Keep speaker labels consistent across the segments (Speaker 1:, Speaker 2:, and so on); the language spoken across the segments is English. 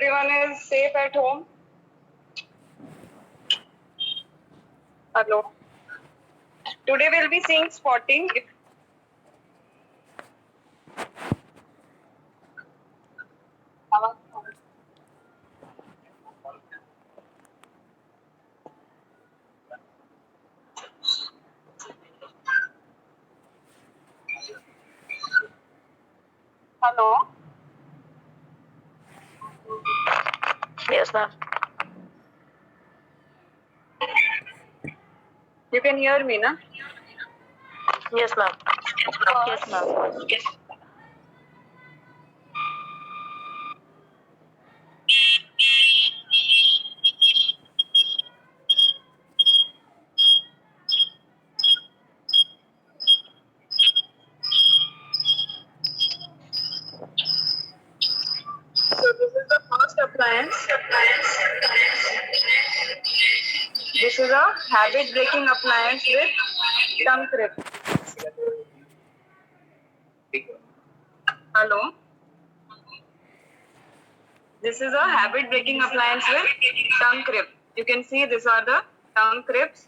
Speaker 1: everyone is safe at home. Hello. Today we'll be seeing spotting. Hello.
Speaker 2: Yes, ma'am.
Speaker 1: You can hear me, na?
Speaker 2: Yes, ma'am. Yes, ma'am.
Speaker 1: Yes. So this is the first appliance. This is a habit-breaking appliance with tongue grip. Hello. This is a habit-breaking appliance with tongue grip. You can see these are the tongue grips.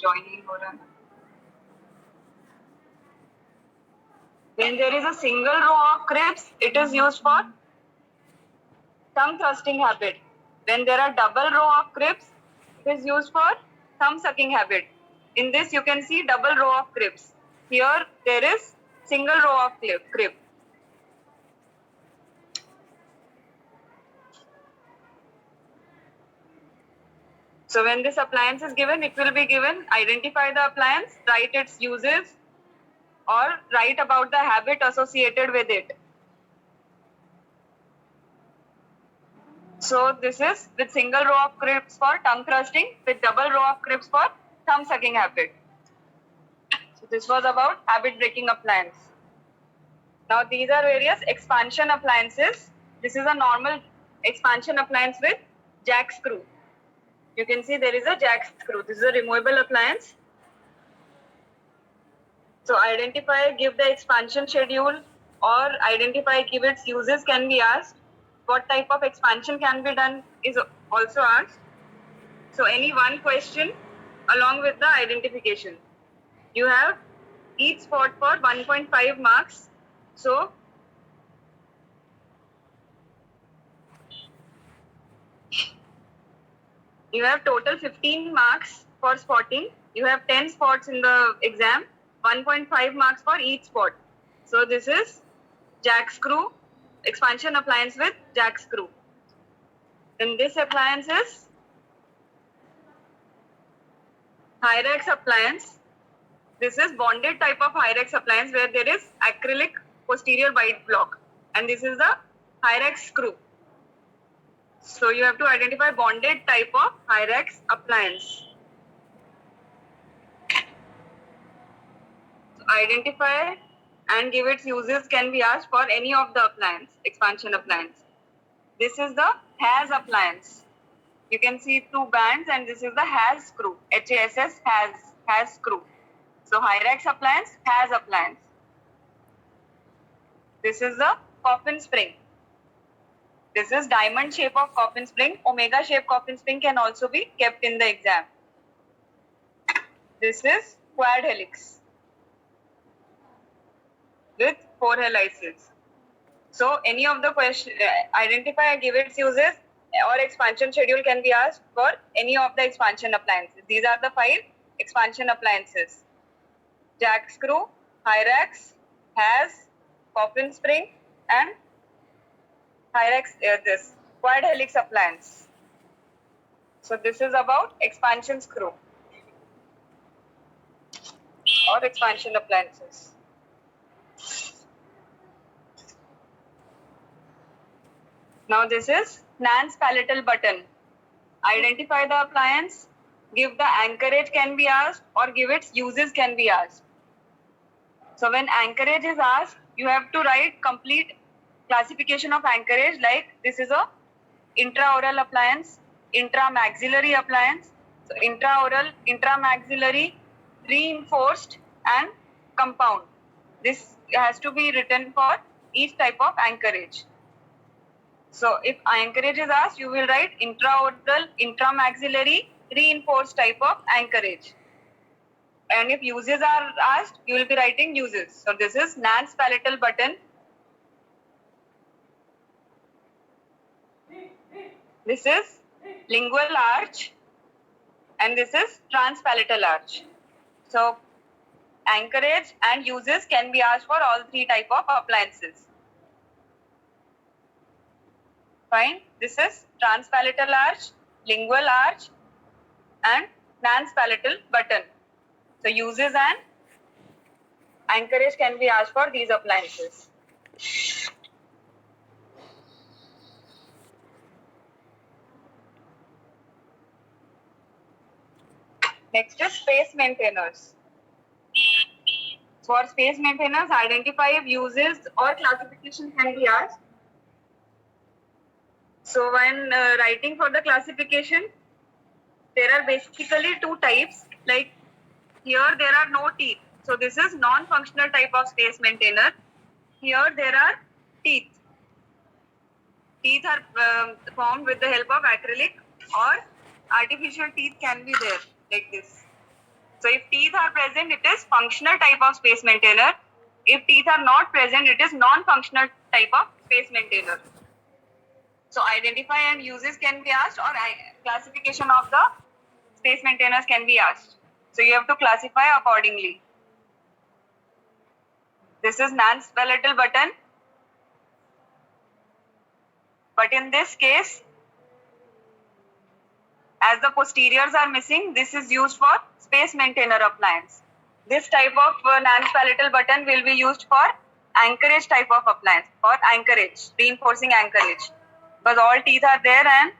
Speaker 1: Joining हो रहा है. When there is a single row of grips, it is used for thumb thrusting habit. When there are double row of grips, it is used for thumb sucking habit. In this, you can see double row of grips. Here, there is single row of grip. So when this appliance is given, it will be given, identify the appliance, write its uses, or write about the habit associated with it. So this is with single row of grips for tongue thrusting, with double row of grips for thumb sucking habit. So this was about habit breaking appliance. Now these are various expansion appliances. This is a normal expansion appliance with jack screw. You can see there is a jack screw. This is a removable appliance. So identify, give the expansion schedule, or identify, give its uses can be asked. What type of expansion can be done is also asked. So any one question along with the identification. You have each spot for 1.5 marks. So you have total 15 marks for spotting. You have 10 spots in the exam, 1.5 marks for each spot. So this is jack screw, expansion appliance with jack screw. Then this appliance is Hyrax appliance. This is bonded type of Hyrax appliance where there is acrylic posterior bite block. And this is the Hyrax screw. So you have to identify bonded type of Hyrax appliance. So identify and give its uses can be asked for any of the appliance, expansion appliance. This is the HAS appliance. You can see two bands and this is the HAS screw. HASS HAS screw. So Hyrax appliance, HAS appliance. This is the coffin spring. This is diamond shape of coffin spring. Omega shape coffin spring can also be kept in the exam. This is quad helix with 4 helices. So any of the question, identify and give its uses or expansion schedule can be asked for any of the expansion appliances. These are the 5 expansion appliances. Jack screw, Hyrax, HAS, coffin spring and Hyrax, this quad helix appliance. So this is about expansion screw or expansion appliances. Now this is Nance palatal button. Identify the appliance, give the anchorage can be asked or give its uses can be asked. So when anchorage is asked, you have to write complete classification of anchorage like this is a intraoral appliance, intramaxillary appliance. So intraoral, intramaxillary, reinforced and compound. This has to be written for each type of anchorage. So if anchorage is asked, you will write intraoral, intramaxillary, reinforced type of anchorage. And if uses are asked, you will be writing uses. So this is Nance palatal button. This is lingual arch. And this is transpalatal arch. So anchorage and uses can be asked for all three type of appliances. Fine. This is transpalatal arch, lingual arch, and Nance palatal button. So uses and anchorage can be asked for these appliances. Next is space maintainers. For space maintainers, identify if uses or classification can be asked. So when writing for the classification, there are basically two types. Like here there are no teeth. So this is non-functional type of space maintainer. Here there are teeth. Teeth are formed with the help of acrylic, or artificial teeth can be there like this. So if teeth are present, it is functional type of space maintainer. If teeth are not present, it is non-functional type of space maintainer. So identify and uses can be asked, or classification of the space maintainers can be asked. So you have to classify accordingly. This is Nance palatal button. But in this case, as the posteriors are missing, this is used for space maintainer appliance. This type of Nance palatal button will be used for anchorage type of appliance, or anchorage, reinforcing anchorage. Because all teeth are there and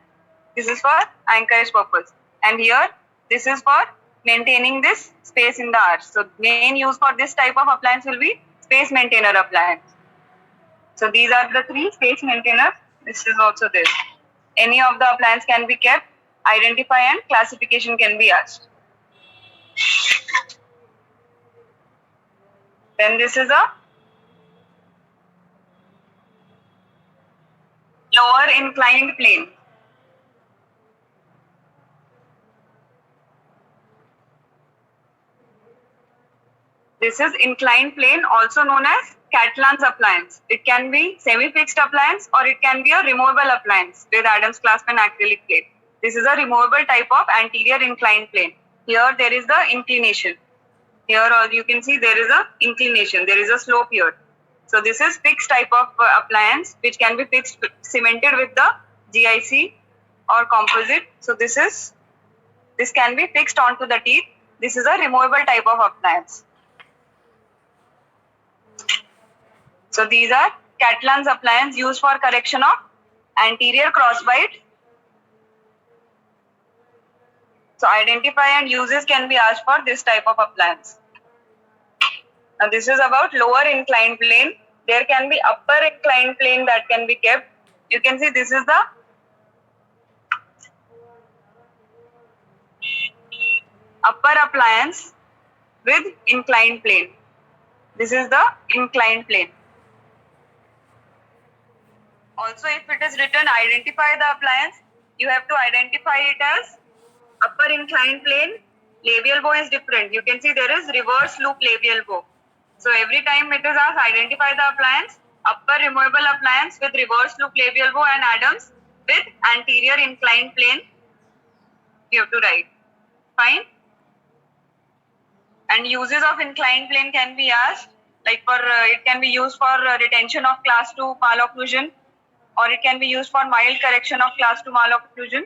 Speaker 1: this is for anchorage purpose. And here, this is for maintaining this space in the arch. So main use for this type of appliance will be space maintainer appliance. So these are the three space maintainers. This is also this. Any of the appliance can be kept, identify and classification can be asked. Then this is a lower inclined plane. This is inclined plane, also known as Catalan's appliance. It can be semi-fixed appliance or it can be a removable appliance with Adams clasp and acrylic plate. This is a removable type of anterior inclined plane. Here there is the inclination. Here you can see there is a inclination. There is a slope here. So this is fixed type of appliance which can be fixed, cemented with the GIC or composite. So this can be fixed onto the teeth. This is a removable type of appliance. So these are Catalan's appliance used for correction of anterior crossbite. So identify and uses can be asked for this type of appliance. Now this is about lower inclined plane. There can be upper inclined plane that can be kept. You can see this is the upper appliance with inclined plane. This is the inclined plane. Also, if it is written identify the appliance, you have to identify it as upper inclined plane. Labial bow is different. You can see there is reverse loop labial bow. So every time it is asked identify the appliance, upper removable appliance with reverse loop labial bow and Adams with anterior inclined plane, you have to write. Fine. And uses of inclined plane can be asked, like for it can be used for retention of class 2 malocclusion, or it can be used for mild correction of class 2 malocclusion.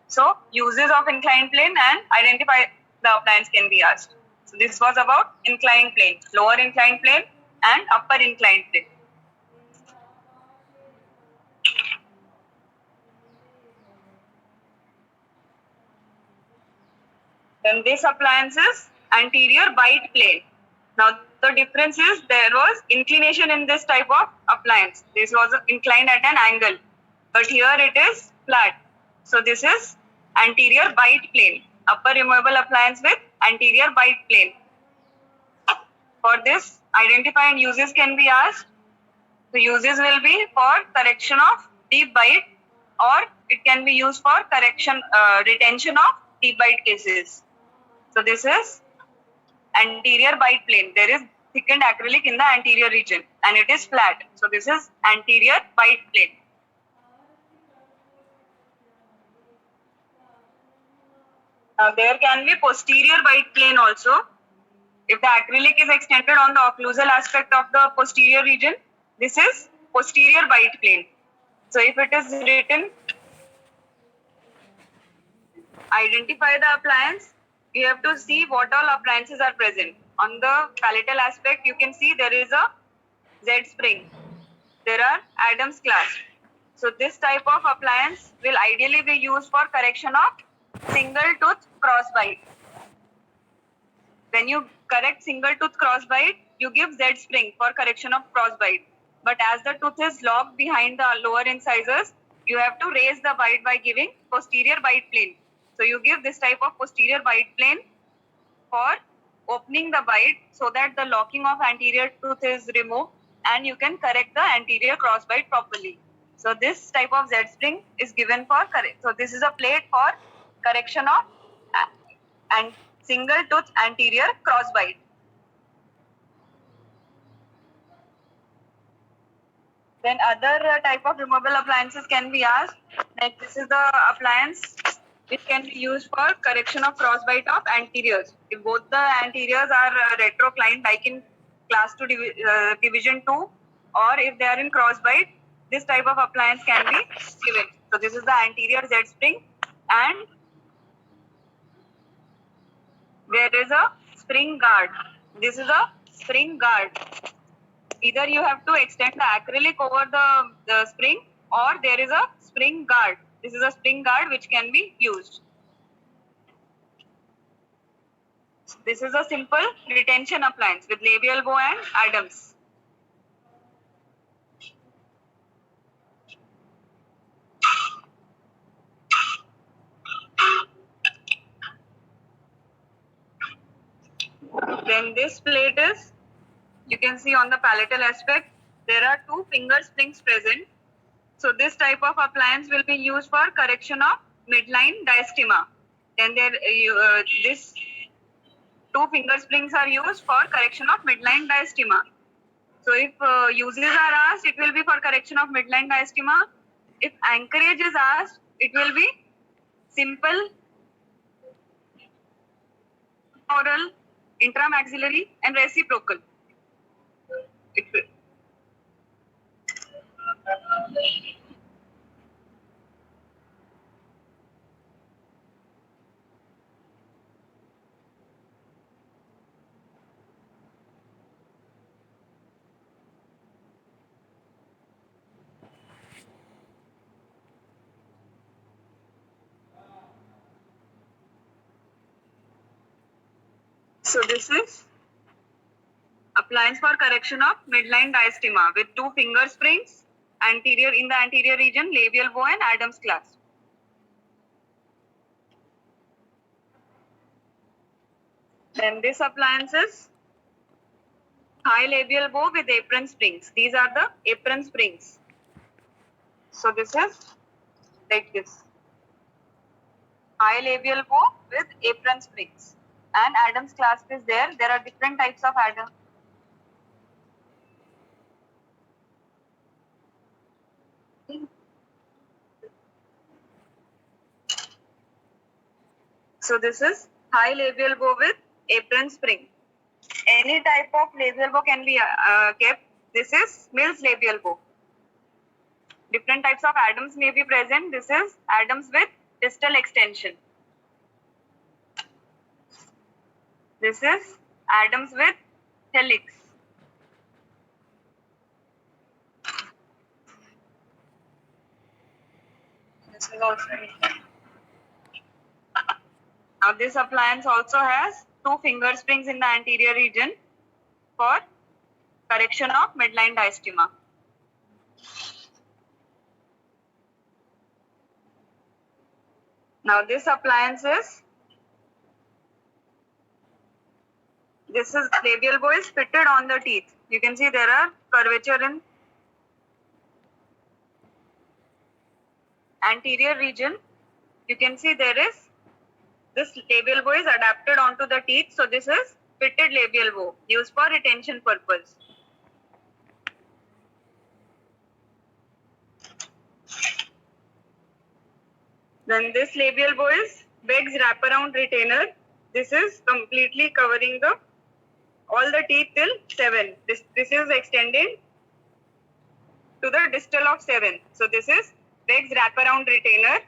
Speaker 1: So uses of inclined plane and identify the appliance can be asked. So this was about inclined plane, lower inclined plane and upper inclined plane. Then this appliance is anterior bite plane. Now the difference is there was inclination in this type of appliance. This was inclined at an angle, but here it is flat. So this is anterior bite plane, upper removable appliance with anterior bite plane. For this, identify and uses can be asked. The uses will be for correction of deep bite, or it can be used for retention of deep bite cases. So this is anterior bite plane. There is thickened acrylic in the anterior region and it is flat. So this is anterior bite plane. There can be posterior bite plane also. If the acrylic is extended on the occlusal aspect of the posterior region, this is posterior bite plane. So if it is written, identify the appliance, you have to see what all appliances are present. On the palatal aspect, you can see there is a Z spring. There are Adams clasp. So this type of appliance will ideally be used for correction of single tooth crossbite. When you correct single tooth crossbite, you give Z spring for correction of crossbite. But as the tooth is locked behind the lower incisors, you have to raise the bite by giving posterior bite plane. So you give this type of posterior bite plane for opening the bite so that the locking of anterior tooth is removed and you can correct the anterior crossbite properly. So this type of Z spring is given for correct. So this is a plate for correction of and single tooth anterior crossbite. Then other type of removable appliances can be asked. Like this is the appliance which can be used for correction of crossbite of anteriors. If both the anteriors are retroclined, like in class 2 division 2, or if they are in crossbite, this type of appliance can be given. So this is the anterior Z spring, and there is a spring guard. This is a spring guard. Either you have to extend the acrylic over the spring, or there is a spring guard. This is a spring guard which can be used. This is a simple retention appliance with labial bow and Adams. Then this plate is, you can see on the palatal aspect, there are two finger springs present. So this type of appliance will be used for correction of midline diastema. Then this two finger springs are used for correction of midline diastema. So if uses are asked, it will be for correction of midline diastema. If anchorage is asked, it will be simple, oral, intramaxillary, and reciprocal. It will. So this is appliance for correction of midline diastema with two finger springs, anterior in the anterior region, labial bow and Adams clasp. Then this appliance is high labial bow with apron springs. These are the apron springs. So this is like this. High labial bow with apron springs. And Adams clasp is there. There are different types of Adams. So this is high labial bow with apron spring. Any type of labial bow can be kept. This is Mills labial bow. Different types of Adams may be present. This is Adams with distal extension. This is Adams with helix. This is also. Now this appliance also has two finger springs in the anterior region for correction of midline diastema. Now this appliance is, this is labial bow is fitted on the teeth. You can see there are curvature in anterior region, you can see there is this labial bow is adapted onto the teeth. So this is fitted labial bow used for retention purpose. Then this labial bow is Begg's wraparound retainer. This is completely covering the all the teeth till 7. This is extended to the distal of 7. So this is Begg's wraparound retainer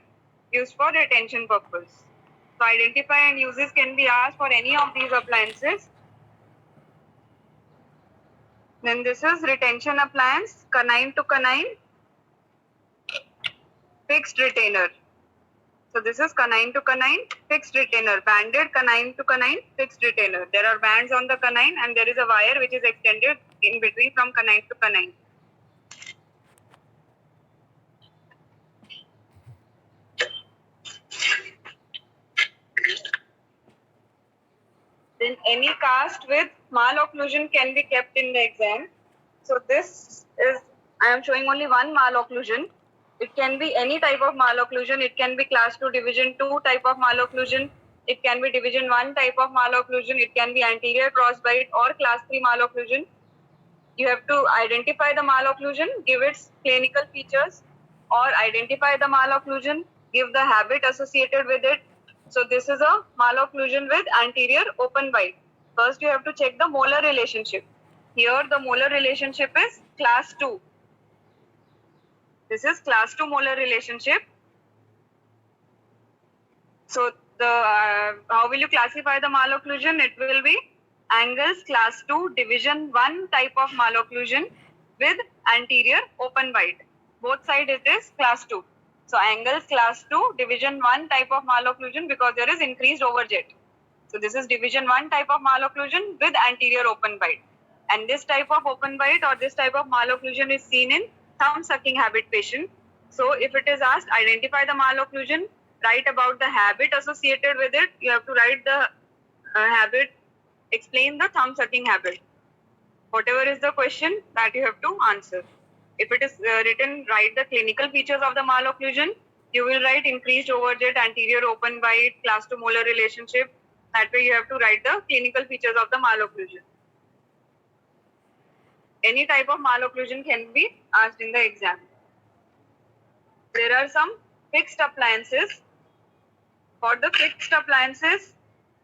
Speaker 1: used for retention purpose. So identify and uses can be asked for any of these appliances. Then this is retention appliance, canine to canine, fixed retainer. So this is canine to canine, fixed retainer, banded canine to canine, fixed retainer. There are bands on the canine and there is a wire which is extended in between from canine to canine. Then any cast with malocclusion can be kept in the exam. So this is, I am showing only one malocclusion. It can be any type of malocclusion. It can be class 2 division 2 type of malocclusion. It can be division 1 type of malocclusion. It can be anterior crossbite or class 3 malocclusion. You have to identify the malocclusion, give its clinical features, or identify the malocclusion, give the habit associated with it. So this is a malocclusion with anterior open bite. First you have to check the molar relationship. Here the molar relationship is class 2. This is class 2 molar relationship. So how will you classify the malocclusion? It will be angles class 2 division 1 type of malocclusion with anterior open bite. Both sides it is class 2. So angles class 2 division 1 type of malocclusion because there is increased overjet. So this is division 1 type of malocclusion with anterior open bite. And this type of open bite or this type of malocclusion is seen in thumb sucking habit patient. So if it is asked, identify the malocclusion, write about the habit associated with it. You have to write the habit, explain the thumb sucking habit. Whatever is the question that you have to answer. If it is written, write the clinical features of the malocclusion. You will write increased overjet, anterior open bite, class 2 molar relationship. That way you have to write the clinical features of the malocclusion. Any type of malocclusion can be asked in the exam. There are some fixed appliances. For the fixed appliances,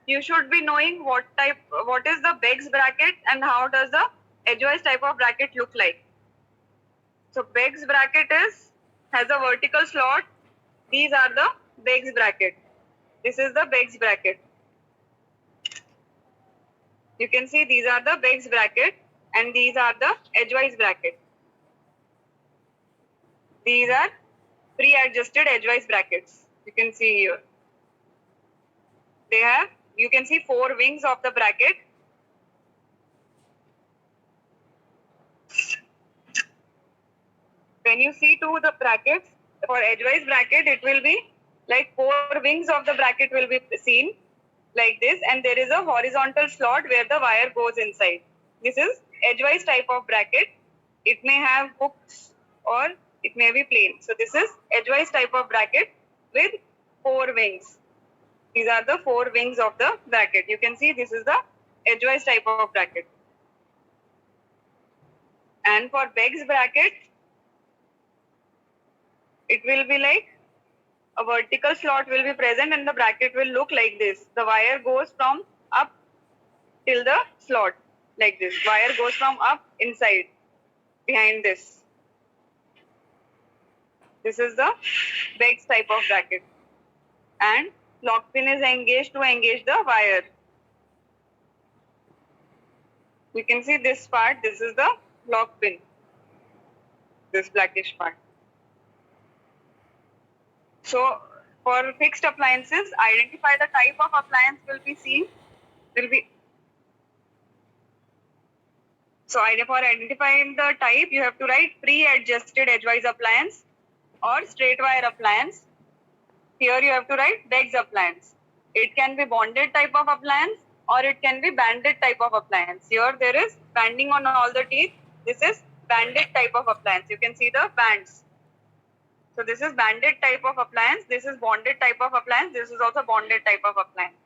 Speaker 1: you should be knowing what is the Begg's bracket and how does the edgewise type of bracket look like. So Begg's bracket has a vertical slot. These are the Begg's bracket. This is the Begg's bracket. You can see these are the Begg's bracket and these are the edgewise bracket. These are pre-adjusted edgewise brackets. You can see here. They have, you can see 4 wings of the bracket. When you see to the brackets, for edgewise bracket, it will be like 4 wings of the bracket will be seen like this, and there is a horizontal slot where the wire goes inside. This is edgewise type of bracket. It may have hooks or it may be plain. So this is edgewise type of bracket with 4 wings. These are the 4 wings of the bracket. You can see this is the edgewise type of bracket. And for Begg's bracket, it will be like a vertical slot will be present and the bracket will look like this. The wire goes from up till the slot like this. Wire goes from up inside behind this. This is the Begg's type of bracket. And lock pin is engaged to engage the wire. You can see this part, this is the lock pin. This blackish part. So for fixed appliances, identify the type of appliance will be seen. So for identifying the type, you have to write pre-adjusted edgewise appliance or straight wire appliance. Here you have to write Begg's appliance. It can be bonded type of appliance or it can be banded type of appliance. Here there is banding on all the teeth. This is banded type of appliance. You can see the bands. So this is banded type of appliance. This is bonded type of appliance. This is also bonded type of appliance.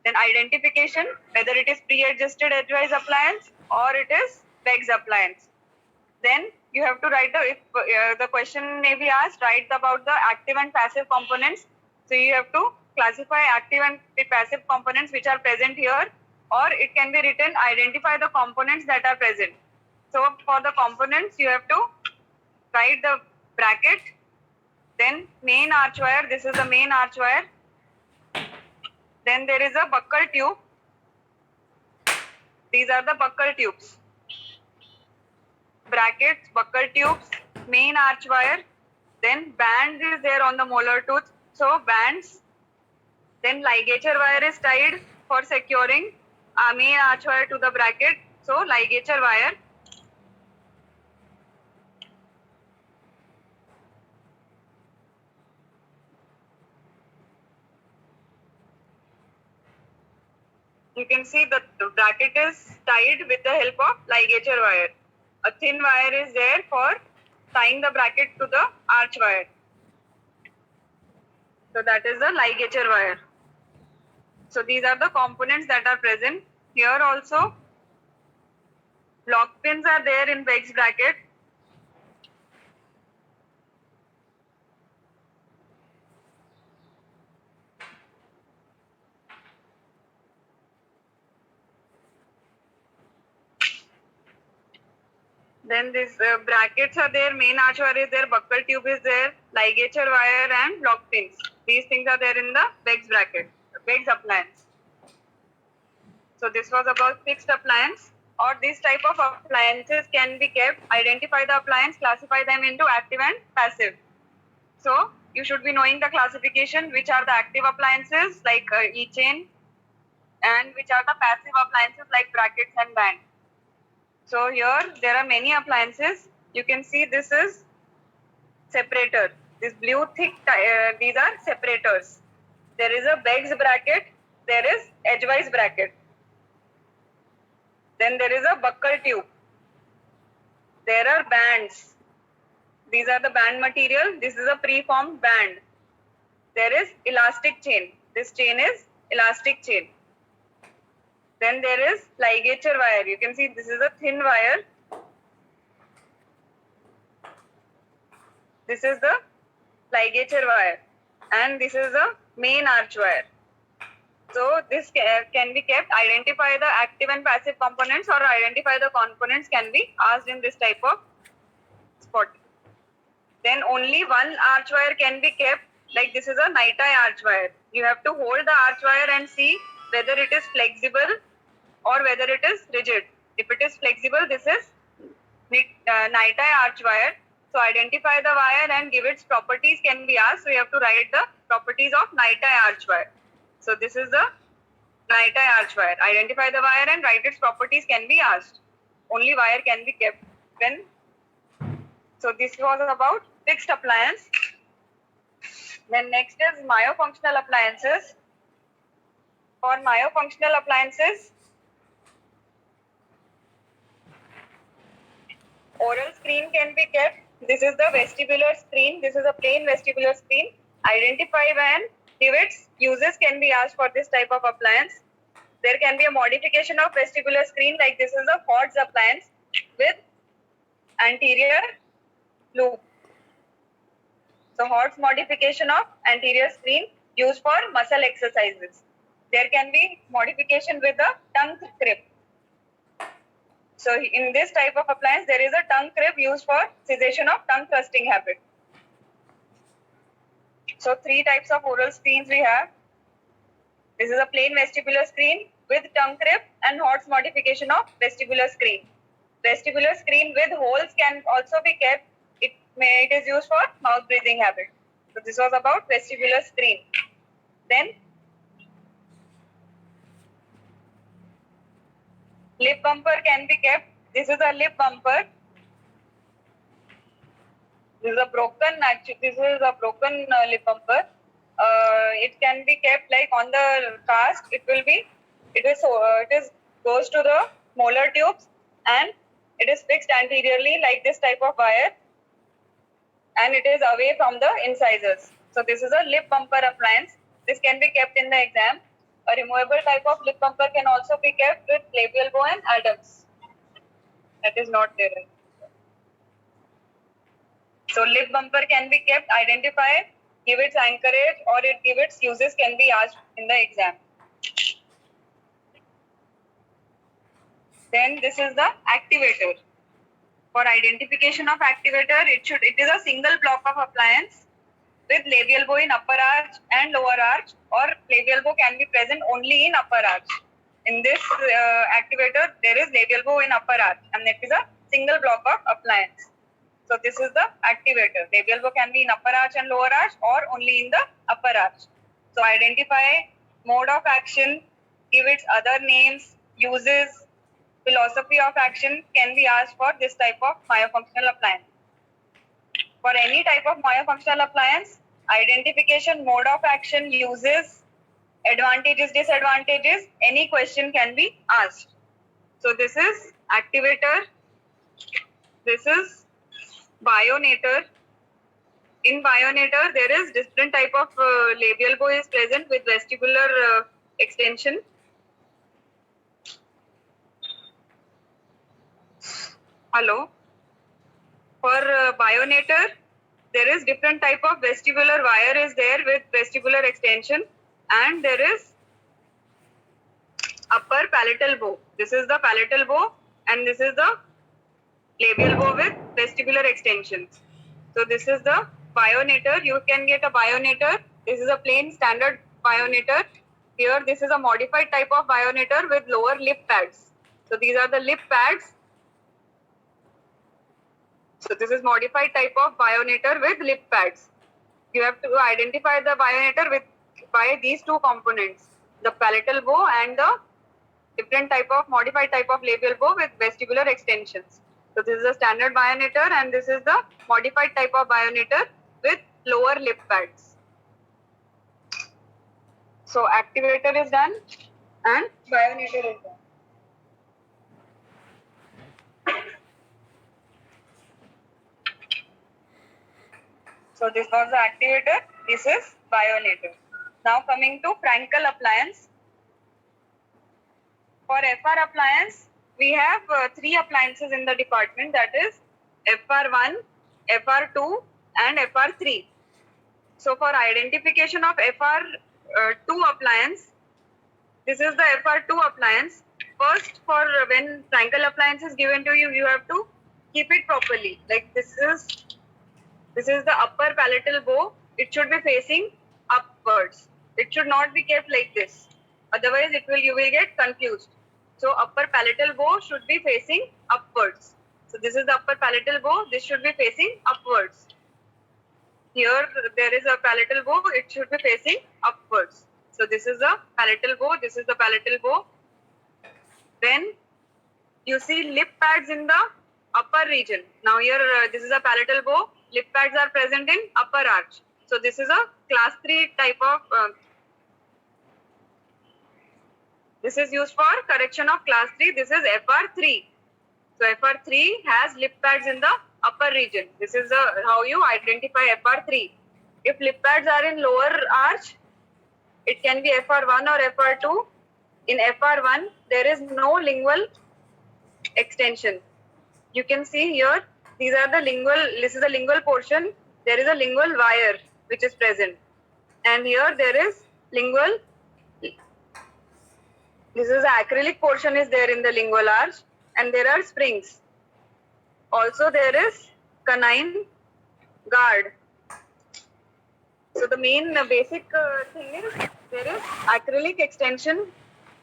Speaker 1: Then identification, whether it is pre-adjusted edgewise appliance or it is PEGS appliance. Then you have to write if the question may be asked, write about the active and passive components. So you have to classify active and passive components which are present here, or it can be written, identify the components that are present. So for the components, you have to write the bracket, then main arch wire, this is the main arch wire. Then there is a buccal tube. These are the buccal tubes. Brackets, buccal tubes, main arch wire. Then band is there on the molar tooth. So bands. Then ligature wire is tied for securing main arch wire to the bracket. So ligature wire. You can see that the bracket is tied with the help of ligature wire. A thin wire is there for tying the bracket to the arch wire. So that is the ligature wire. So these are the components that are present. Here also, lock pins are there in PEGS bracket. Then these brackets are there, main arch wire is there, buccal tube is there, ligature wire and lock pins. These things are there in the PEGS bracket, PEGS appliance. So this was about fixed appliance, or this type of appliances can be kept, identify the appliance, classify them into active and passive. So you should be knowing the classification, which are the active appliances like E-chain, and which are the passive appliances like brackets and band. So here there are many appliances. You can see this is separator. This blue thick, these are separators. There is a PEGS bracket. There is edgewise bracket. Then there is a buccal tube. There are bands. These are the band material. This is a preformed band. There is elastic chain. This chain is elastic chain. Then there is ligature wire. You can see this is a thin wire. This is the ligature wire. And this is the main arch wire. So this can be kept, identify the active and passive components, or identify the components can be asked in this type of spot. Then only one arch wire can be kept, like this is a night tie arch wire. You have to hold the arch wire and see whether it is flexible or whether it is rigid. If it is flexible, this is night tie arch wire. So identify the wire and give its properties can be asked. So you have to write the properties of night tie arch wire. So this is the night tie arch wire. Identify the wire and write its properties can be asked. Only wire can be kept when. So this was about fixed appliance. Then next is myofunctional appliances. For myofunctional appliances, oral screen can be kept. This is the vestibular screen. This is a plain vestibular screen. Identify when its uses can be asked for this type of appliance. There can be a modification of vestibular screen, like this is a Ford's appliance with anterior loop. So Ford's modification of anterior screen used for muscle exercises. There can be modification with a tongue crib. So in this type of appliance, there is a tongue crib used for cessation of tongue thrusting habit. So three types of oral screens we have. This is a plain vestibular screen with tongue crib and Ford's modification of vestibular screen. Vestibular screen with holes can also be kept. It is used for mouth breathing habit. So this was about vestibular screen. Then lip bumper can be kept. This is a lip bumper. This is a broken lip bumper. It can be kept like on the cast. It goes to the molar tubes and it is fixed anteriorly like this type of wire. and it is away from the incisors. So this is a lip bumper appliance. This can be kept in the exam. A removable type of lip bumper can also be kept with labial bow and adams. That is not there. So lip bumper can be kept, identified, give its anchorage or it give its uses can be asked in the exam. Then this is the activator. For identification of activator, it is a single block of appliance with labial bow in upper arch and lower arch, or labial bow can be present only in upper arch. In this activator, there is labial bow in upper arch, and it is a single block of appliance. So this is the activator. Labial bow can be in upper arch and lower arch, or only in the upper arch. So identify mode of action, give its other names, uses, philosophy of action can be asked for this type of myofunctional appliance. For any type of myofunctional appliance, identification, mode of action, uses, advantages, disadvantages, any question can be asked. So this is activator, this is bionator. In bionator, there is different type of labial bow is present with vestibular extension. Hello. For bionator, there is different type of vestibular wire is there with vestibular extension, and there is upper palatal bow. This is the palatal bow, and this is the labial bow with vestibular extensions. So this is the bionator. You can get a bionator. This is a plain standard bionator. Here, this is a modified type of bionator with lower lip pads. So these are the lip pads. So this is modified type of bionator with lip pads. You have to identify the bionator by these two components, the palatal bow and the different type of modified type of labial bow with vestibular extensions. So this is a standard bionator, and this is the modified type of bionator with lower lip pads. So activator is done and bionator is done. So this was the activator, this is bionator. Now coming to Frankel appliance. For FR appliance, we have three appliances in the department, that is FR1, FR2 and FR3. So for identification of FR2 appliance, this is the FR2 appliance. First, for when Frankel appliance is given to you, you have to keep it properly. Like this is the upper palatal bow. It should be facing upwards. It should not be kept like this. Otherwise, you will get confused. So upper palatal bow should be facing upwards. So this is the upper palatal bow. This should be facing upwards. Here there is a palatal bow. It should be facing upwards. So this is the palatal bow. This is the palatal bow. Then you see lip pads in the upper region. Now here this is a palatal bow. Lip pads are present in upper arch. So this is a class 3 type of, this is used for correction of class 3. This is FR3. So FR3 has lip pads in the upper region. This is how you identify FR3. If lip pads are in lower arch, it can be FR1 or FR2. In FR1, there is no lingual extension. You can see here, these are the lingual, this is the lingual portion. There is a lingual wire which is present. And here there is lingual, this is the acrylic portion is there in the lingual arch, and there are springs. Also there is canine guard. So the main basic thing is there is acrylic extension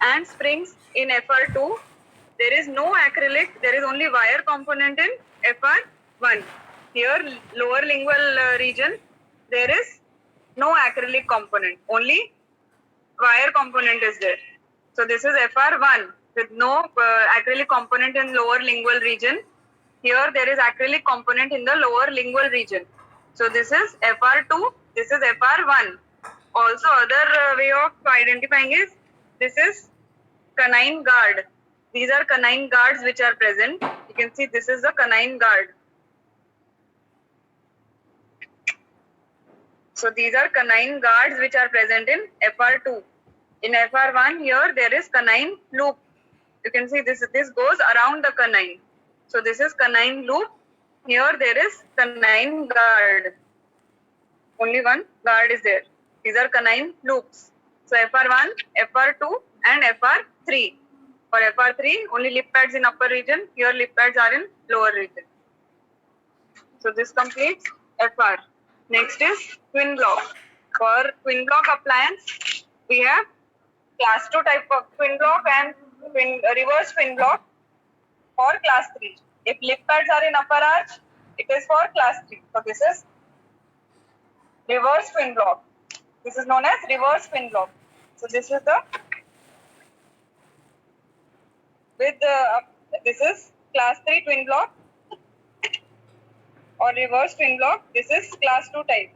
Speaker 1: and springs in FR2. There is no acrylic, there is only wire component in FR1. Here, lower lingual region, there is no acrylic component, only wire component is there. So this is FR1 with no acrylic component in lower lingual region. Here there is acrylic component in the lower lingual region. So this is FR2, this is FR1. Also other way of identifying is, this is canine guard. These are canine guards which are present. You can see this is the canine guard. So these are canine guards which are present in FR2. In FR1 here there is canine loop. You can see this goes around the canine. So this is canine loop. Here there is canine guard. Only one guard is there. These are canine loops. So FR1, FR2 and FR3. For FR3 only lip pads in upper region. Here lip pads are in lower region. So this completes FR. Next is twin block. For twin block appliance, we have class 2 type of twin block and reverse twin block for class 3. If lip pads are in upper arch, it is for class 3. So this is reverse twin block. This is known as reverse twin block. So this is the this is class 3 twin block or reverse twin block. This is class 2 type.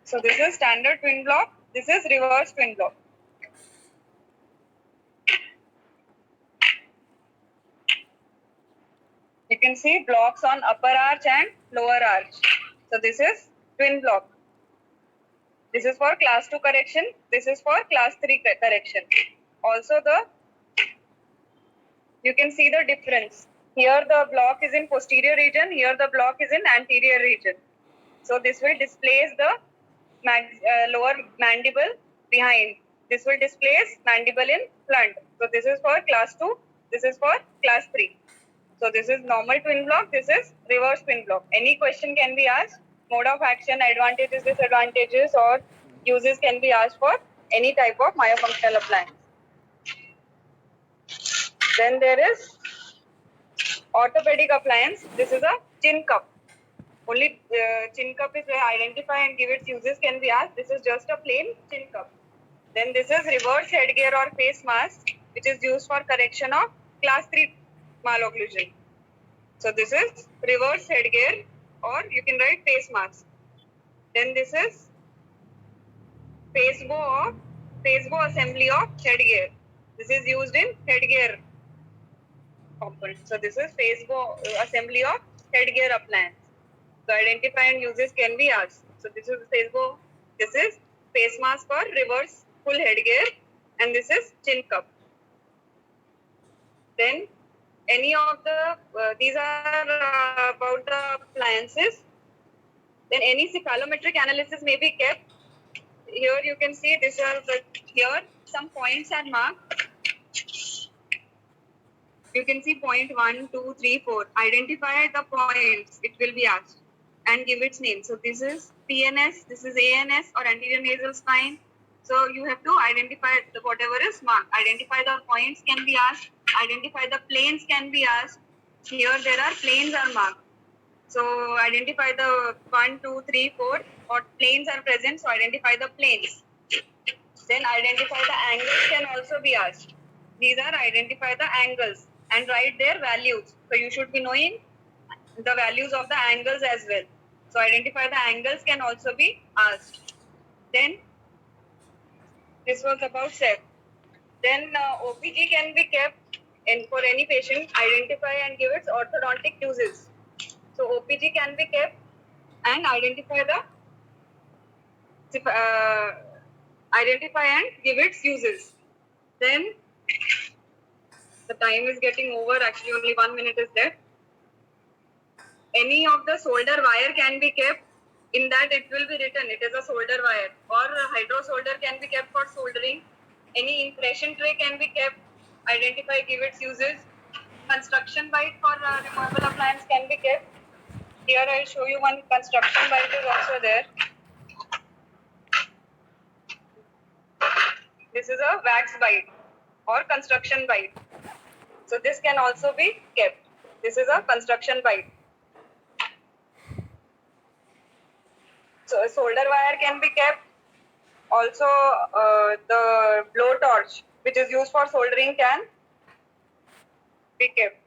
Speaker 1: So this is standard twin block. This is reverse twin block. You can see blocks on upper arch and lower arch. So this is twin block. This is for class 2 correction. This is for class 3 correction. Also you can see the difference. Here the block is in posterior region. Here the block is in anterior region. So this will displace the lower mandible behind. This will displace mandible in front. So this is for class 2. This is for class 3. So this is normal twin block. This is reverse twin block. Any question can be asked. Mode of action, advantages, disadvantages, or uses can be asked for any type of myofunctional appliance. Then there is orthopedic appliance. This is a chin cup. Only chin cup is where identify and give its uses can be asked. This is just a plain chin cup. Then this is reverse headgear or face mask, which is used for correction of class 3 malocclusion. So this is reverse headgear, or you can write face mask. Then this is face bow assembly of headgear. This is used in headgear component. So this is face bow assembly of headgear appliance. So identify and uses can be asked. So this is face bow. This is face mask for reverse full headgear, and this is chin cup. Then any of the these are about the appliances. Then any cephalometric analysis may be kept. Here you can see these are here some points are marked. You can see point 1, 2, 3, 4. Identify the points. It will be asked and give its name. So this is PNS. This is ANS or anterior nasal spine. So you have to identify whatever is marked. Identify the points can be asked. Identify the planes can be asked. Here there are planes are marked. So identify the 1, 2, 3, 4. What planes are present? So identify the planes. Then identify the angles can also be asked. These are identify the angles and write their values. So you should be knowing the values of the angles as well. So identify the angles can also be asked. Then this was about SEP. Then OPG can be kept and for any patient. Identify and give its orthodontic uses. So OPG can be kept and identify and give its uses. Then the time is getting over. Actually, only 1 minute is left. Any of the solder wire can be kept. In that it will be written it is a solder wire, or hydro solder can be kept for soldering. Any impression tray can be kept. Identify, give its uses. Construction bite for removable appliance can be kept. Here I will show you one construction bite is also there. This is a wax bite or construction bite. So this can also be kept. This is a construction bite. So a solder wire can be kept. Also the blowtorch which is used for soldering can be kept.